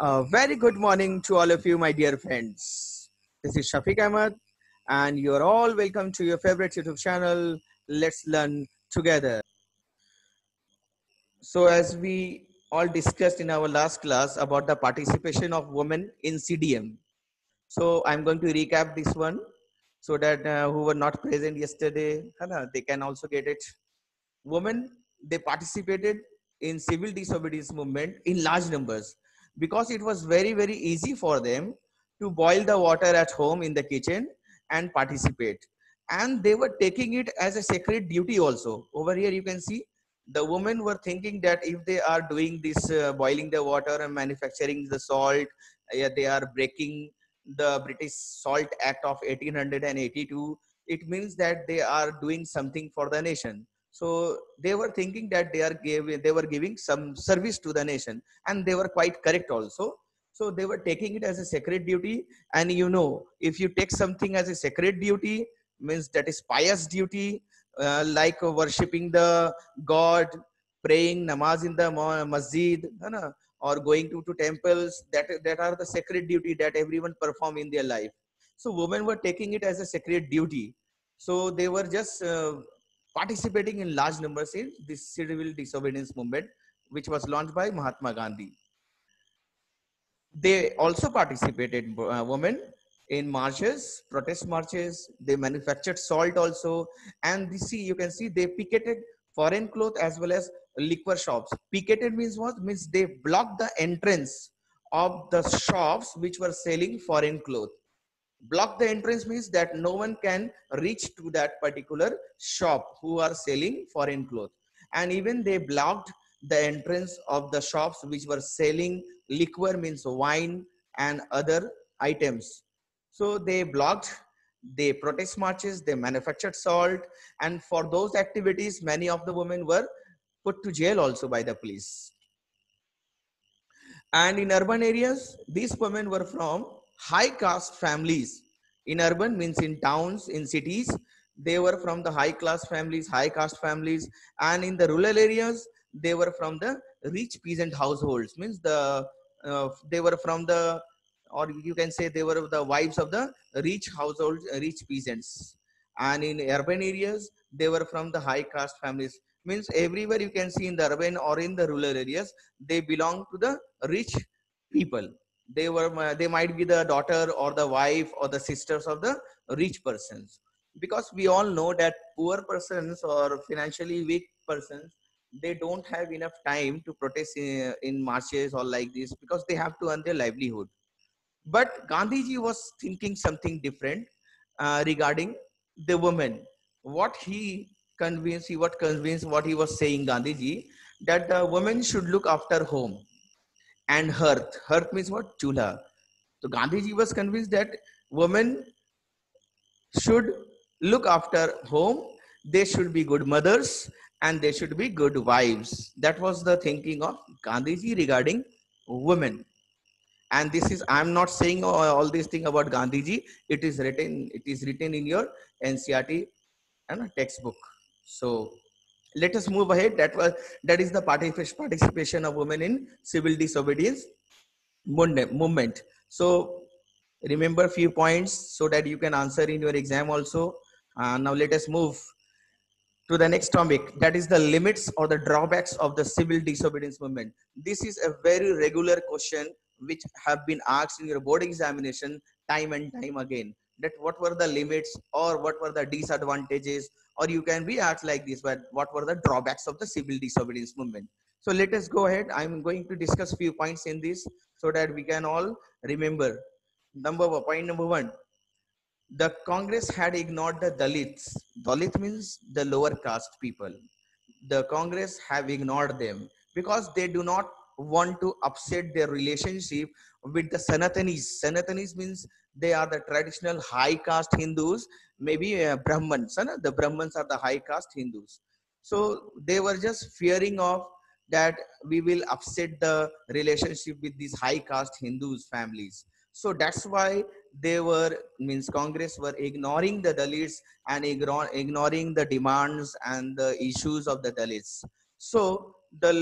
Very good morning to all of you, my dear friends. This is Shafiq Ahmed, and you're all welcome to your favorite YouTube channel, Let's Learn Together. So, as we all discussed in our last class about the participation of women in CDM, so I'm going to recap this one so that who were not present yesterday, they can also get it. Women, they participated in civil disobedience movement in large numbers because it was very easy for them to boil the water at home in the kitchen and participate, and they were taking it as a sacred duty also. Over here you can see the women were thinking that if they are doing this boiling the water and manufacturing the salt, they are breaking the British Salt Act of 1882. It means that they are doing something for the nation, so they were thinking that they were giving some service to the nation, and they were quite correct also. So they were taking it as a sacred duty, and if you take something as a sacred duty, means that is pious duty, like worshipping the God, praying namaz in the masjid, or going to temples. That are the sacred duty that everyone perform in their life. So women were taking it as a sacred duty. So they were just participating in large numbers in this civil disobedience movement, which was launched by Mahatma Gandhi. They also participated, women, in marches, protest marches. They manufactured salt also, and you can see they picketed foreign cloth as well as liquor shops. Picketed means what? Means they blocked the entrance of the shops which were selling foreign cloth. Block the entrance means that no one can reach to that particular shop who are selling foreign clothes. And even they blocked the entrance of the shops which were selling liquor, means wine and other items. So they blocked, they protest marches, they manufactured salt, and for those activities many of the women were put to jail also by the police. And in urban areas, these women were from high caste families. In urban means in towns, in cities, they were from the high class families, high caste families. And in the rural areas, they were from the rich peasant households. Means they were from the, or you can say they were the wives of the rich households, rich peasants. And in urban areas, they were from the high caste families. Means everywhere you can see in the urban or in the rural areas, they belong to the rich people. They might be the daughter or the wife or the sisters of the rich persons, because we all know that poor persons or financially weak persons, they don't have enough time to protest in marches or like this, because they have to earn their livelihood. But Gandhiji was thinking something different regarding the women. What he what he was saying, Gandhiji, that the women should look after home and hearth. Hearth means what? Chulha. So Gandhiji was convinced that women should look after home, they should be good mothers, and they should be good wives. That was the thinking of Gandhiji regarding women. And this is, I'm not saying all these things about Gandhiji. It is written in your NCERT and textbook. So let us move ahead. That is the participation of women in civil disobedience movement. So remember few points so that you can answer in your exam also. Now let us move to the next topic, that is the limits or the drawbacks of the civil disobedience movement. This is a very regular question which have been asked in your board examination time and time again, that what were the limits or what were the disadvantages, or you can be asked like this, but what were the drawbacks of the civil disobedience movement. So let us go ahead. I'm going to discuss few points in this so that we can all remember. Point number one, the Congress had ignored the Dalits. Dalit means the lower caste people. The Congress have ignored them because they do not want to upset their relationship with the Sanatanis. Sanatanis means they are the traditional high caste Hindus, maybe Brahmans. The Brahmans are the high caste Hindus. So they were just fearing of that we will upset the relationship with these high caste Hindus families. So that's why they were, means Congress were ignoring the Dalits and ignoring the demands and the issues of the Dalits. So there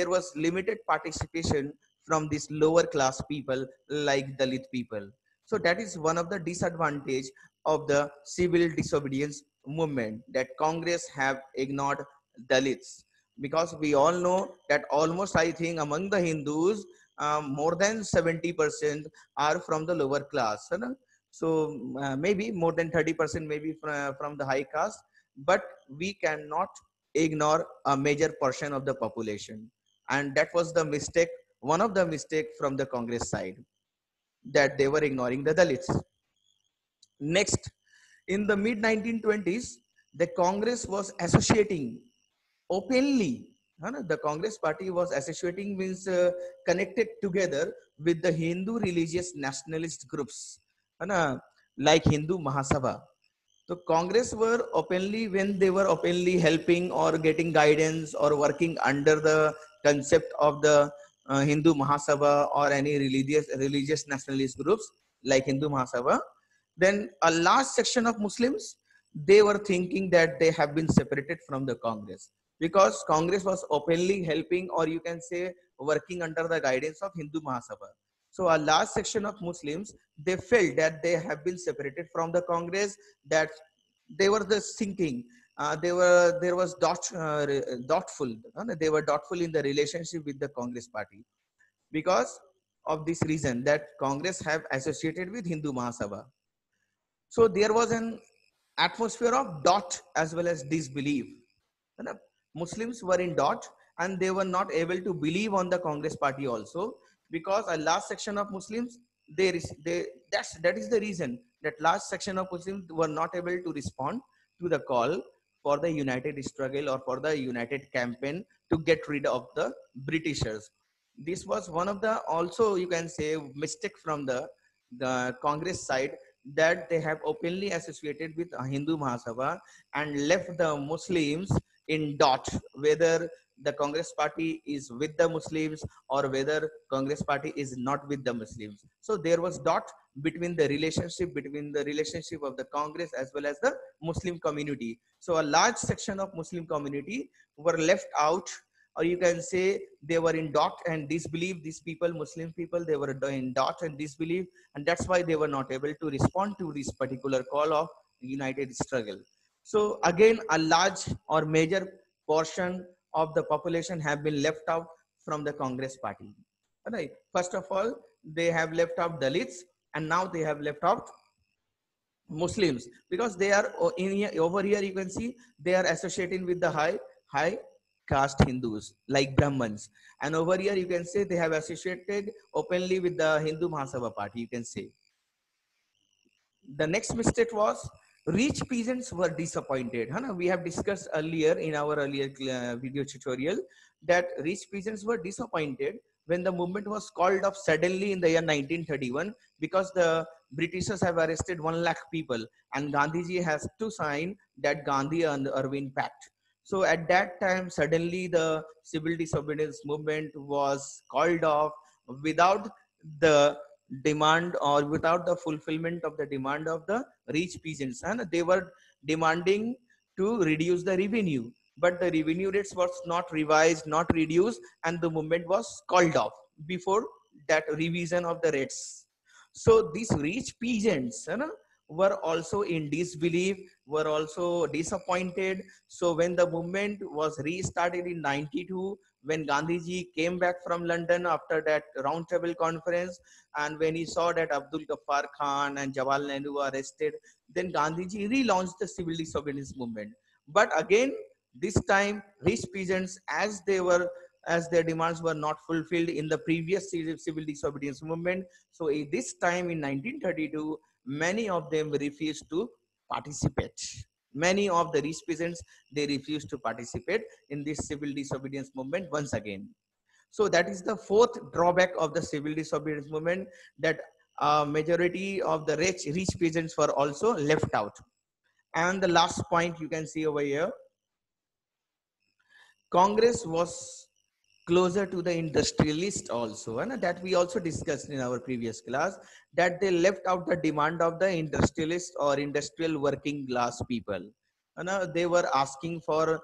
was limited participation from these lower class people like Dalit people. So that is one of the disadvantage of the civil disobedience movement, that Congress have ignored Dalits, because we all know that almost, I think, among the Hindus, more than 70% are from the lower class. है ना? So maybe more than 30% maybe from the high caste, but we cannot ignore a major portion of the population. And that was the mistake, one of the mistake from the Congress side, that they were ignoring the Dalits. Next, in the mid 1920s, the Congress was associating openly. The Congress party was associating, means connected together with the Hindu religious nationalist groups, like Hindu Mahasabha. So Congress were openly, when they were openly helping or getting guidance or working under the concept of the Hindu Mahasabha or any religious nationalist groups like Hindu Mahasabha, then a large section of Muslims, they were thinking that they have been separated from the Congress, because Congress was openly helping, or you can say working under the guidance of Hindu Mahasabha. So a large section of Muslims, they felt that they have been separated from the Congress, that they were just thinking, there was doubtful, they were doubtful in the relationship with the Congress party, because of this reason, that Congress have associated with Hindu Mahasabha. So there was an atmosphere of doubt as well as disbelief. Muslims were in doubt, and they were not able to believe on the Congress party also, because a large section of Muslims, that is the reason that large section of Muslims were not able to respond to the call for the united struggle or for the united campaign to get rid of the Britishers. This was one of the, also you can say, mistake from the Congress side, that they have openly associated with Hindu Mahasabha and left the Muslims in doubt whether the Congress party is with the Muslims or whether Congress party is not with the Muslims. So there was doubt between the relationship of the Congress as well as the Muslim community. So a large section of Muslim community were left out, or you can say they were in doubt and disbelief. These people, Muslim people, they were in doubt and disbelief, and that's why they were not able to respond to this particular call of united struggle. So again, a large or major portion of the population have been left out from the Congress party. Right. First of all, they have left out Dalits, and now they have left out Muslims, because they are over here you can see they are associating with the high caste Hindus like Brahmins, and over here you can say they have associated openly with the Hindu Mahasabha party. You can say the next mistake was rich peasants were disappointed. We have discussed earlier in our earlier video tutorial that rich peasants were disappointed when the movement was called off suddenly in the year 1931, because the Britishers have arrested 1 lakh people and Gandhiji has to sign that Gandhi and Irving Pact. So at that time, suddenly the civil disobedience movement was called off without the demand or without the fulfillment of the demand of the rich peasants, and they were demanding to reduce the revenue, but the revenue rates was not revised, not reduced, and the movement was called off before that revision of the rates. So these rich peasants, were also in disbelief, were also disappointed. So when the movement was restarted in 92, when Gandhiji came back from London after that round table conference, and when he saw that Abdul Ghaffar Khan and Jawaharlal Nehru were arrested, then Gandhiji relaunched the civil disobedience movement. But again, this time rich peasants, as their demands were not fulfilled in the previous civil disobedience movement, so this time in 1932, many of them refused to participate. Many of the rich peasants, they refused to participate in this civil disobedience movement once again. So that is the fourth drawback of the civil disobedience movement, that majority of the rich peasants were also left out. And the last point you can see over here, Congress was closer to the industrialist also, and that we also discussed in our previous class, that they left out the demand of the industrialist or industrial working class people. they were asking for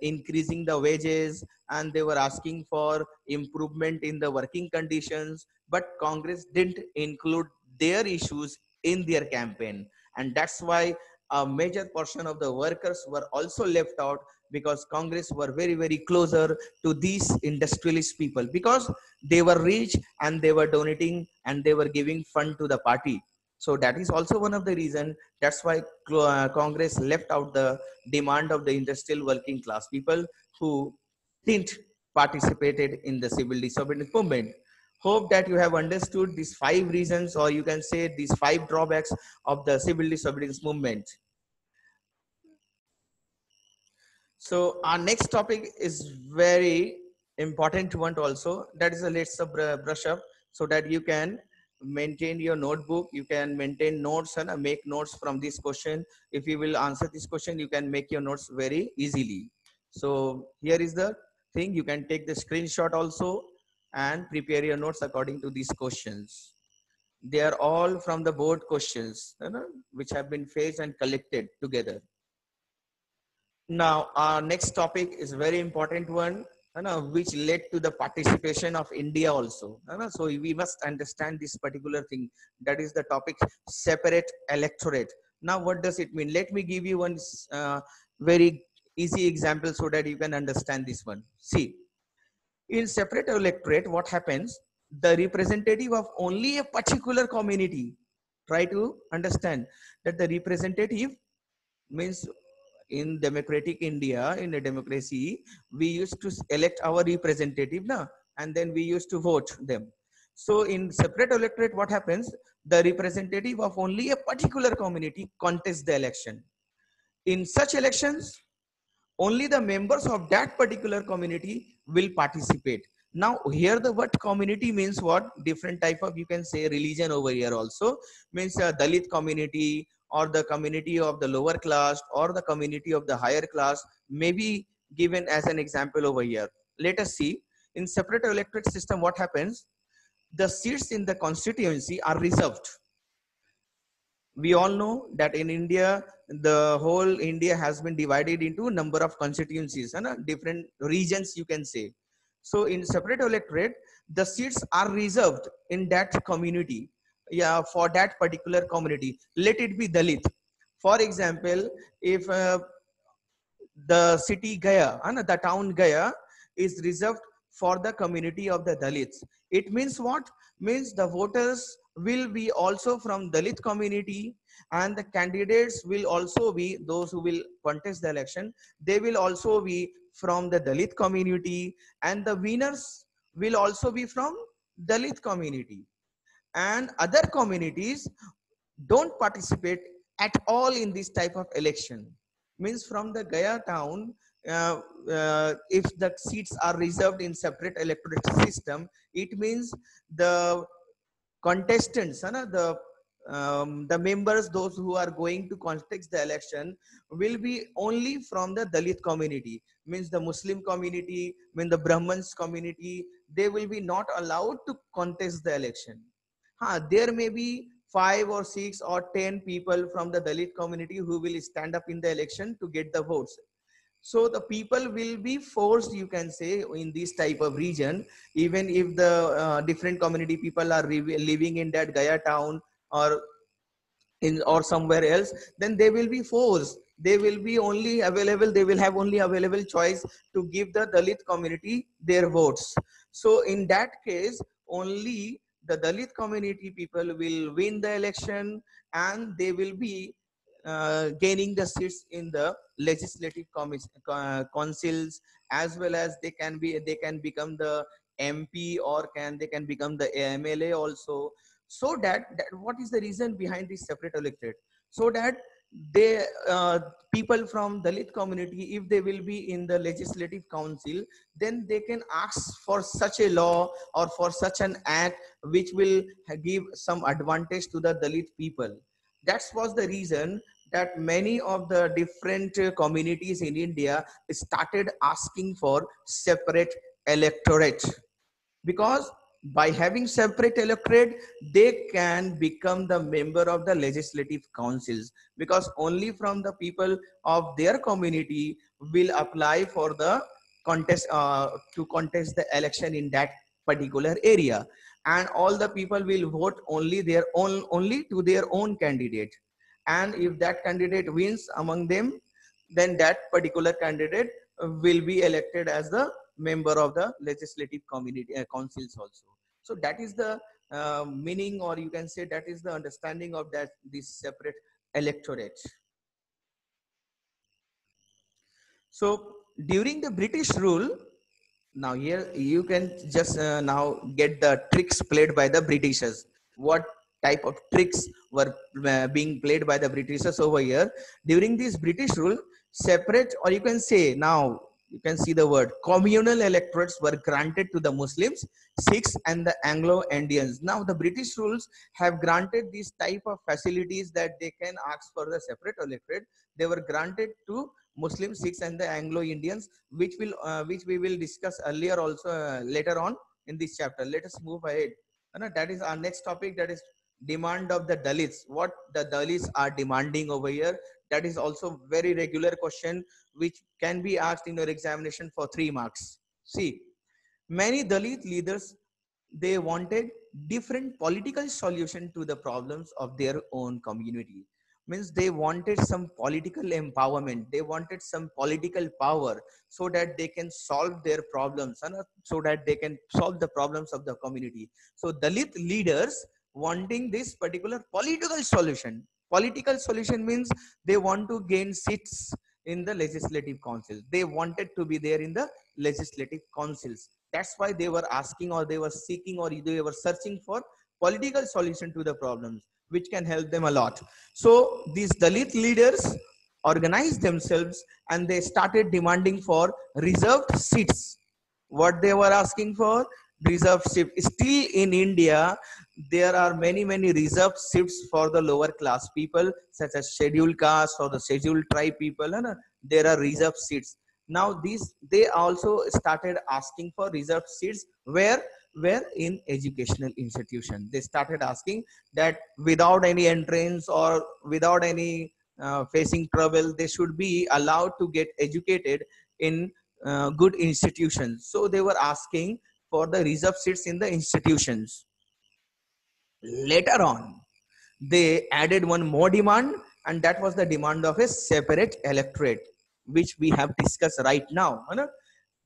increasing the wages, and they were asking for improvement in the working conditions, but Congress didn't include their issues in their campaign. And that's why a major portion of the workers were also left out, because Congress were very, very closer to these industrialist people, because they were rich and they were donating and they were giving fund to the party. So that is also one of the reason. That's why Congress left out the demand of the industrial working class people who didn't participated in the civil disobedience movement. Hope that you have understood these 5 reasons, or you can say these 5 drawbacks of the civil disobedience movement. So our next topic is very important one also. That is a let's brush up, so that you can maintain your notebook. You can maintain notes and make notes from this question. If you will answer this question, you can make your notes very easily. So here is the thing. You can take the screenshot also and prepare your notes according to these questions. They are all from the board questions, which have been faced and collected together. Now, our next topic is very important one, which led to the participation of India also. So we must understand this particular thing. That is the topic, separate electorate. Now, what does it mean? Let me give you one very easy example so that you can understand this one. See, in separate electorate, what happens? The representative of only a particular community. Try to understand that the representative means, in democratic India, in a democracy, we used to elect our representative now, and then we used to vote them. So in separate electorate, what happens? The representative of only a particular community contests the election. In such elections, only the members of that particular community will participate. Now here the word community means what? Different type of, you can say, religion over here also. Means Dalit community, or the community of the lower class, or the community of the higher class may be given as an example over here. Let us see. In separate electorate system, what happens? The seats in the constituency are reserved. We all know that in India, the whole India has been divided into a number of constituencies and different regions, you can say. So in separate electorate, the seats are reserved in that community. Yeah, for that particular community. Let it be Dalit. For example, if the city Gaya, the town Gaya is reserved for the community of the Dalits. It means what? Means the voters will be also from Dalit community, and the candidates will also be, those who will contest the election, they will also be from the Dalit community, and the winners will also be from Dalit community. And other communities don't participate at all in this type of election. Means from the Gaya town, if the seats are reserved in separate electorate system, it means the contestants, the members, those who are going to contest the election, will be only from the Dalit community. Means the Muslim community, mean the Brahmins community, they will be not allowed to contest the election. There may be 5 or 6 or 10 people from the Dalit community who will stand up in the election to get the votes. So the people will be forced, you can say, in this type of region, even if the different community people are living in that Gaya town, or in or somewhere else, then they will be forced. They will be only available, they will have only available choice to give the Dalit community their votes. So in that case, only the Dalit community people will win the election, and they will be gaining the seats in the legislative councils, as well as they can become the MP, or they can become the MLA also. So that what is the reason behind this separate electorate? So that they people from Dalit community, if they will be in the legislative council, then they can ask for such a law or for such an act which will give some advantage to the Dalit people. That was the reason that many of the different communities in India started asking for separate electorate, because by having separate electorate, they can become the member of the legislative councils, because only from the people of their community will apply for the contest to contest the election in that particular area, and all the people will vote only to their own candidate, and if that candidate wins among them, then that particular candidate will be elected as the member of the legislative community councils also. So that is the meaning, or you can say that is the understanding of that this separate electorate. So during the British rule, now here you can just now get the tricks played by the Britishers. What type of tricks were being played by the Britishers over here during this British rule? Separate, or you can say, now you can see the word communal electorates were granted to the Muslims, Sikhs and the Anglo-Indians. Now the British rules have granted these type of facilities that they can ask for the separate electorate. They were granted to Muslims, Sikhs and the Anglo-Indians, which we will discuss earlier also later on in this chapter. Let us move ahead. That is our next topic, that is demand of the Dalits. What the Dalits are demanding over here, that is also very regular question which can be asked in your examination for 3 marks. See, many Dalit leaders, they wanted different political solution to the problems of their own community. Means they wanted some political empowerment, they wanted some political power, so that they can solve their problems, and so that they can solve the problems of the community. So Dalit leaders wanting this particular political solution. Political solution means they want to gain seats in the legislative councils. They wanted to be there in the legislative councils. That's why they were asking, or they were seeking, or they were searching for political solution to the problems which can help them a lot. So these Dalit leaders organized themselves and they started demanding for reserved seats. What they were asking for? Reserved seats. Still in India, there are many reserved seats for the lower class people, such as scheduled caste or the scheduled tribe people, and there are reserved seats. Now these, they also started asking for reserved seats. Where in educational institution they started asking that without any entrance or without any facing trouble, they should be allowed to get educated in good institutions. So they were asking for the reserved seats in the institutions. Later on, they added one more demand, and that was the demand of a separate electorate, which we have discussed right now.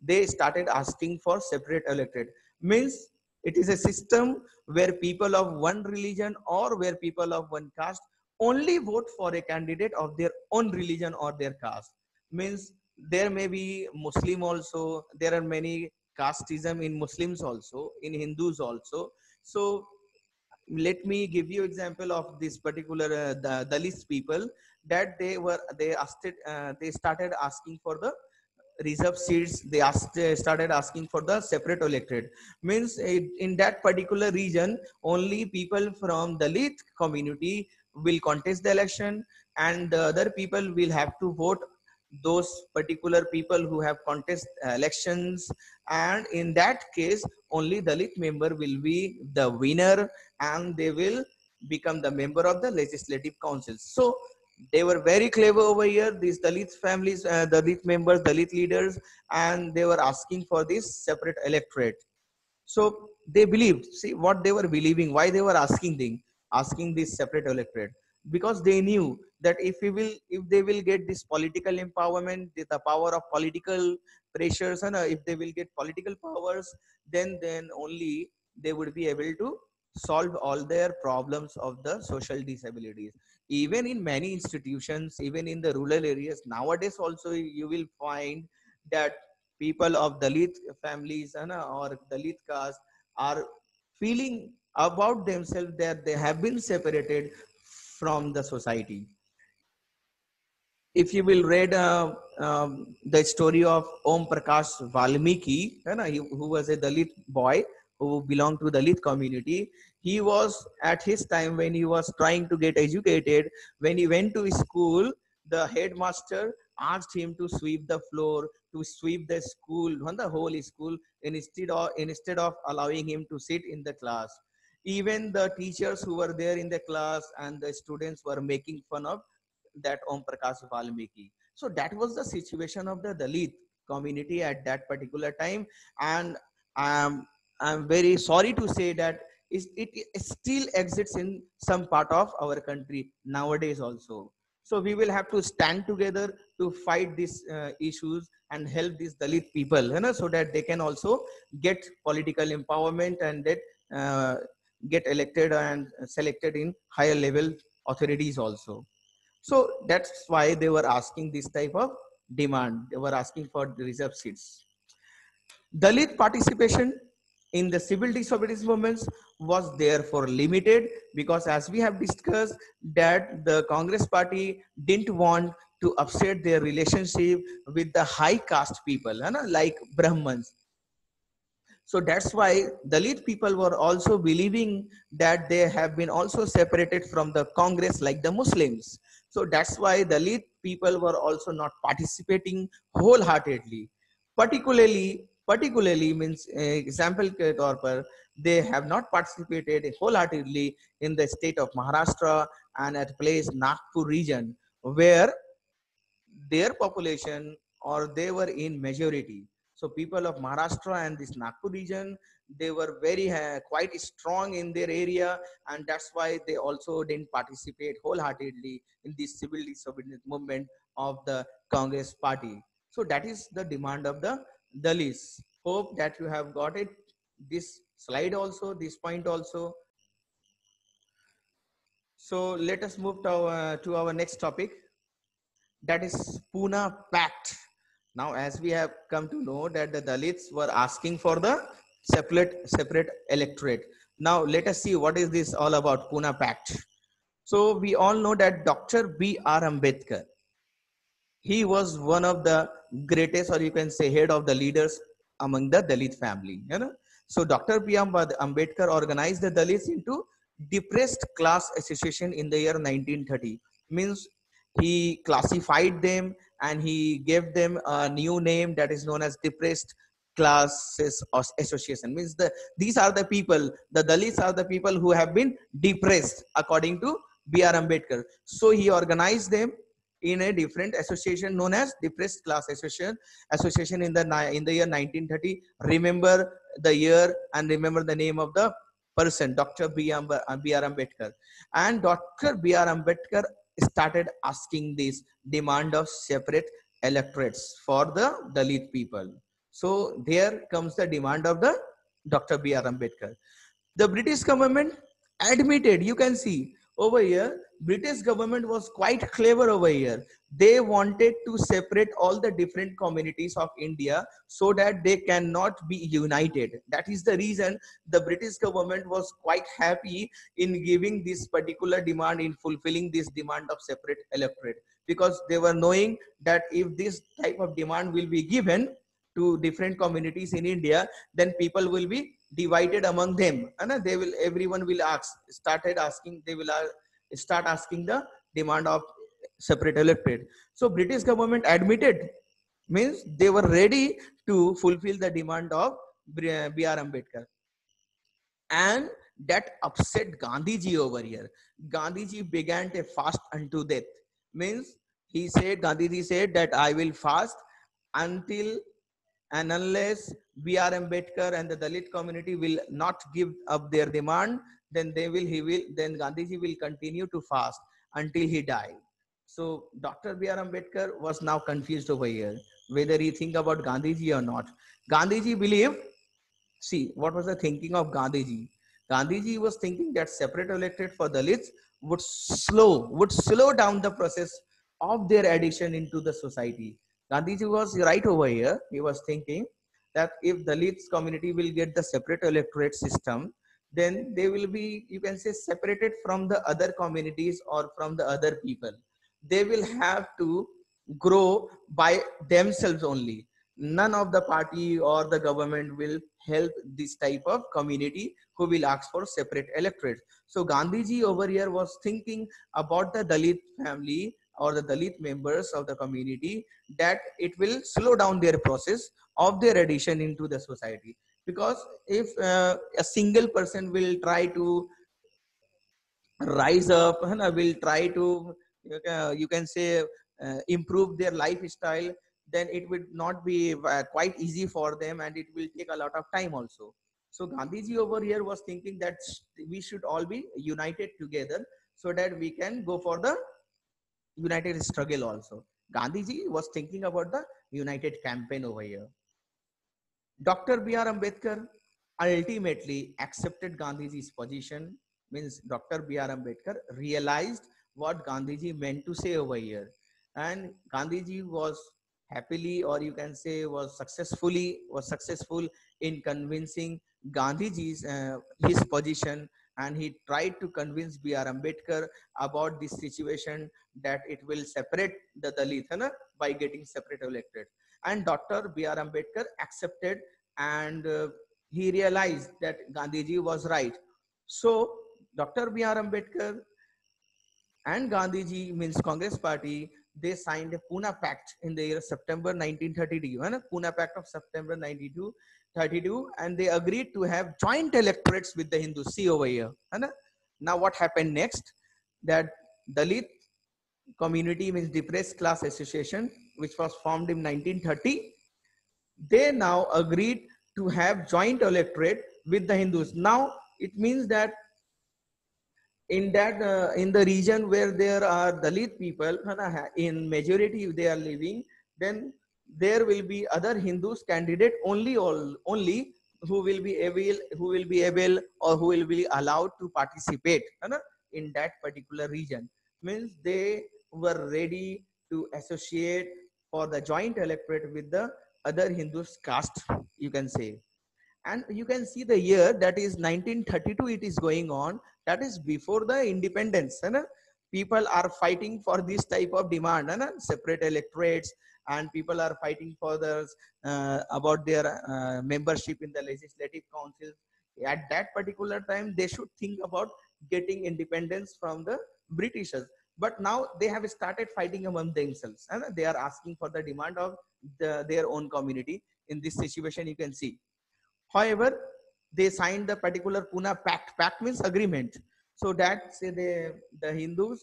They started asking for separate electorate. Means it is a system where people of one religion or where people of one caste only vote for a candidate of their own religion or their caste. Means there may be Muslim also, there are many casteism in Muslims also, in Hindus also. So let me give you example of this particular the Dalit people, that they asked it, they started asking for the reserved seats. They started asking for the separate electorate. Means in that particular region only people from Dalit community will contest the election, and the other people will have to vote those particular people who have contest elections, and in that case only Dalit member will be the winner, and they will become the member of the legislative council. So they were very clever over here, these Dalit families, Dalit members, Dalit leaders, and they were asking for this separate electorate. So they believed, see what they were believing, why they were asking this separate electorate, because they knew that if they will get this political empowerment, the power of political pressures, and if they will get political powers, then only they would be able to solve all their problems of the social disabilities. Even in many institutions, even in the rural areas nowadays also, you will find that people of Dalit families or Dalit caste are feeling about themselves that they have been separated from the society. If you will read the story of Om Prakash Valmiki, who was a Dalit boy who belonged to the Dalit community, he was at his time when he was trying to get educated, when he went to school, the headmaster asked him to sweep the floor, to sweep the school, the whole school, instead of allowing him to sit in the class. Even the teachers who were there in the class and the students were making fun of that Om Prakash Valmiki. So that was the situation of the Dalit community at that particular time. And I'm very sorry to say that it still exists in some part of our country nowadays also. So we will have to stand together to fight these issues and help these Dalit people, so that they can also get political empowerment and uh, get elected and selected in higher level authorities also. So that's why they were asking this type of demand. They were asking for the reserve seats. Dalit participation in the civil disobedience movements was therefore limited, because as we have discussed that the Congress party didn't want to upset their relationship with the high caste people, like Brahmins. So that's why Dalit people were also believing that they have been also separated from the Congress like the Muslims. So that's why Dalit people were also not participating wholeheartedly. Particularly means example के तौर पर they have not participated wholeheartedly in the state of Maharashtra and at place Nagpur region, where their population or they were in majority. So people of Maharashtra and this Nagpur region, they were very quite strong in their area, and that's why they also didn't participate wholeheartedly in this civil disobedience movement of the Congress party. So that is the demand of the Dalits. Hope that you have got it. This slide also, this point also. So let us move to our next topic, that is Pune Pact. Now, as we have come to know that the Dalits were asking for the separate electorate. Now, let us see what is this all about, Pune Pact. So, we all know that Dr. B.R. Ambedkar, he was one of the greatest, or you can say head of the leaders among the Dalit family. So, Dr. B.R. Ambedkar organized the Dalits into depressed class association in the year 1930. Means he classified them and he gave them a new name that is known as depressed classes association. Means these are the people, the Dalits are the people who have been depressed according to B.R. Ambedkar. So he organized them in a different association known as depressed class association in the year 1930. Remember the year and remember the name of the person, Dr. B.R. Ambedkar. And Dr. B.R. Ambedkar started asking this demand of separate electorates for the Dalit people. So there comes the demand of the Dr. B.R. Ambedkar. The British government admitted, you can see over here, British government was quite clever over here. They wanted to separate all the different communities of India so that they cannot be united. That is the reason the British government was quite happy in giving this particular demand, in fulfilling this demand of separate electorate, because they were knowing that if this type of demand will be given to different communities in India, then people will be divided among them, and they will, everyone will started asking, they will start asking the demand of separate electorate. So British government admitted, means they were ready to fulfill the demand of B.R. Ambedkar, and that upset Gandhiji over here. Gandhiji began a fast unto death. Means Gandhiji said that I will fast until and unless B.R. Ambedkar and the Dalit community will not give up their demand, then then Gandhiji will continue to fast until he died. So Dr. B.R. Ambedkar was now confused over here, whether he think about Gandhiji or not. Gandhiji believed, see, what was the thinking of Gandhiji? Gandhiji was thinking that separate electorate for Dalits would slow down the process of their addition into the society. Gandhiji was right over here. He was thinking that if Dalits community will get the separate electorate system, then they will be, you can say, separated from the other communities or from the other people. They will have to grow by themselves only. None of the party or the government will help this type of community who will ask for separate electorate. So Gandhiji over here was thinking about the Dalit family, or the Dalit members of the community, that it will slow down their process of their addition into the society. Because if a single person will try to rise up and will try to, you can say, improve their lifestyle, then it would not be quite easy for them, and it will take a lot of time also. So Gandhiji over here was thinking that we should all be united together, so that we can go for the united struggle also. Gandhiji was thinking about the united campaign over here. Dr. B.R. Ambedkar ultimately accepted Gandhiji's position. Means Dr. B.R. Ambedkar realized what Gandhiji meant to say over here. And Gandhiji was happily, or you can say was successful in convincing Gandhiji's his position, and he tried to convince B.R. Ambedkar about this situation, that it will separate the Dalit by getting separate electorate. And Dr. B.R. Ambedkar accepted, and he realized that Gandhiji was right. So Dr. B.R. Ambedkar and Gandhiji, means Congress party, they signed a Pune Pact in the year September 1932, Pune Pact of September 1932, and they agreed to have joint electorates with the Hindus. See over here. Now what happened next? That Dalit community, means depressed class association, which was formed in 1930, they now agreed to have joint electorate with the Hindus. Now it means that in the region where there are Dalit people, in majority they are living, then there will be other Hindus candidate only who will be able or who will be allowed to participate in that particular region. Means they were ready to associate for the joint electorate with the other Hindus caste, you can say. And you can see the year, that is 1932, it is going on. That is before the independence. People are fighting for this type of demand, separate electorates, and people are fighting for the about their membership in the legislative council. At that particular time, they should think about getting independence from the Britishers. But now they have started fighting among themselves, and they are asking for the demand of their own community. In this situation, you can see. However, they signed the particular Pune Pact. Pact means agreement. So that say the Hindus,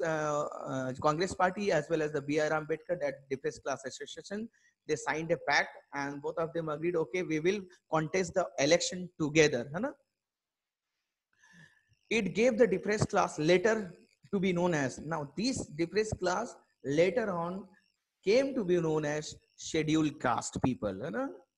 Congress party, as well as the B.R. Ambedkar, that depressed class association, they signed a pact, and both of them agreed, okay, we will contest the election together. It gave the depressed class later to be known as, now this depressed class later on came to be known as scheduled caste people.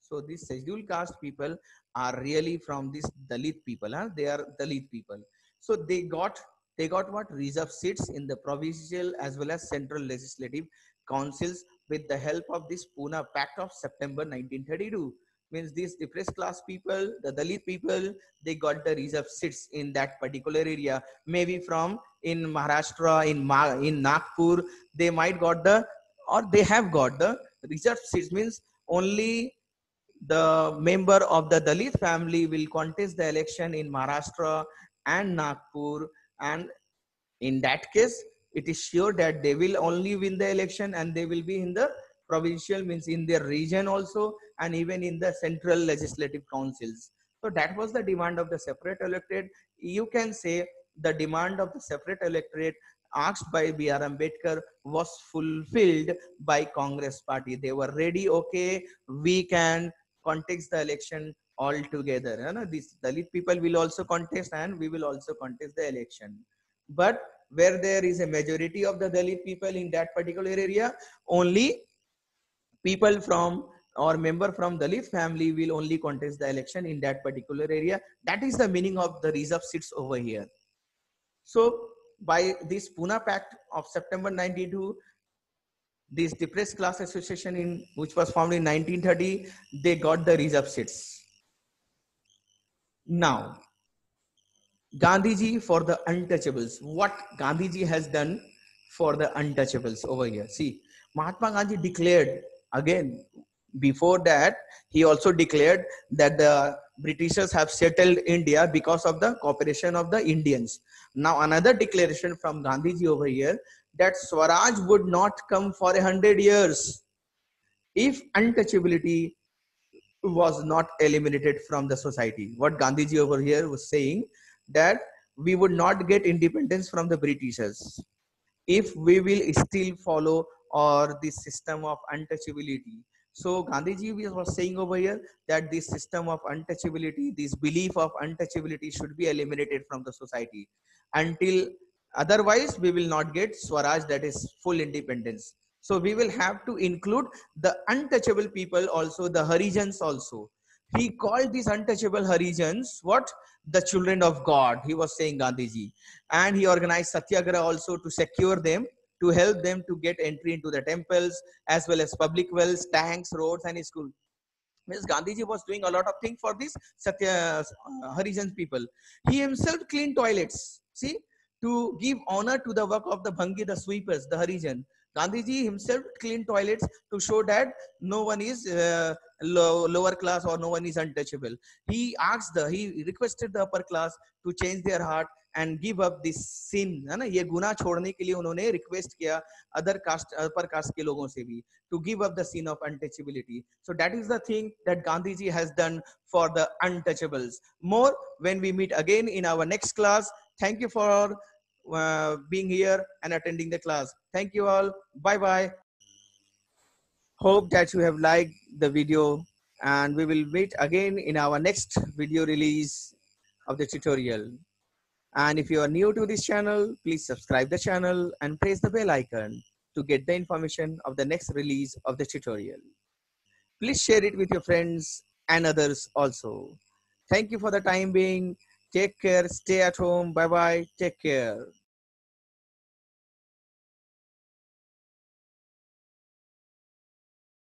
So these scheduled caste people are really from these Dalit people. They are Dalit people. So they got what? Reserved seats in the provincial as well as central legislative councils with the help of this Pune Pact of September 1932. Means these depressed class people, the Dalit people, they got the reserved seats in that particular area. Maybe from in Maharashtra, in Nagpur, they might got the, or they have got the reserved seats. Means only the member of the Dalit family will contest the election in Maharashtra and Nagpur, and in that case, it is sure that they will only win the election, and they will be in the provincial, means in their region also, and even in the central legislative councils. So that was the demand of the separate electorate. You can say the demand of the separate electorate asked by B.R. Ambedkar was fulfilled by Congress party. They were ready, okay, we can contest the election all together. These Dalit people will also contest, and we will also contest the election. But where there is a majority of the Dalit people in that particular area, only people from or member from Dalit family will only contest the election in that particular area. That is the meaning of the reserve seats over here. So by this Pune Pact of September 92, this depressed class association, which was formed in 1930, they got the reserve seats. Now, Gandhiji for the untouchables. What Gandhiji has done for the untouchables over here. See, Mahatma Gandhi declared, again, before that, he also declared that the Britishers have settled India because of the cooperation of the Indians. Now, another declaration from Gandhiji over here, that Swaraj would not come for 100 years if untouchability was not eliminated from the society. What Gandhiji over here was saying, that we would not get independence from the Britishers if we will still follow or this system of untouchability. So Gandhiji was saying over here that this system of untouchability, this belief of untouchability should be eliminated from the society. Until otherwise we will not get Swaraj, that is full independence. So we will have to include the untouchable people also, the Harijans also. He called these untouchable Harijans what? The children of God, he was saying, Gandhiji. And he organized satyagraha also to secure them, to help them to get entry into the temples as well as public wells, tanks, roads and school. Means Gandhiji was doing a lot of things for these Satya Harijan people. He himself cleaned toilets. See, to give honor to the work of the Bhangi, the sweepers, the Harijan. Gandhiji himself cleaned toilets to show that no one is lower class or no one is untouchable. He requested the upper class to change their heart and give up this sin, है ना, ये गुनाह छोड़ने के लिए उन्होंने request किया other caste, upper caste के लोगों से भी, to give up the sin of untouchability. So that is the thing that Gandhiji has done for the untouchables. More when we meet again in our next class. Thank you for being here and attending the class. Thank you all. Bye bye. Hope that you have liked the video, and we will meet again in our next video release of the tutorial. And if you are new to this channel, please subscribe the channel and press the bell icon to get the information of the next release of the tutorial. Please share it with your friends and others also. Thank you for the time being. Take care. Stay at home. Bye bye. Take care.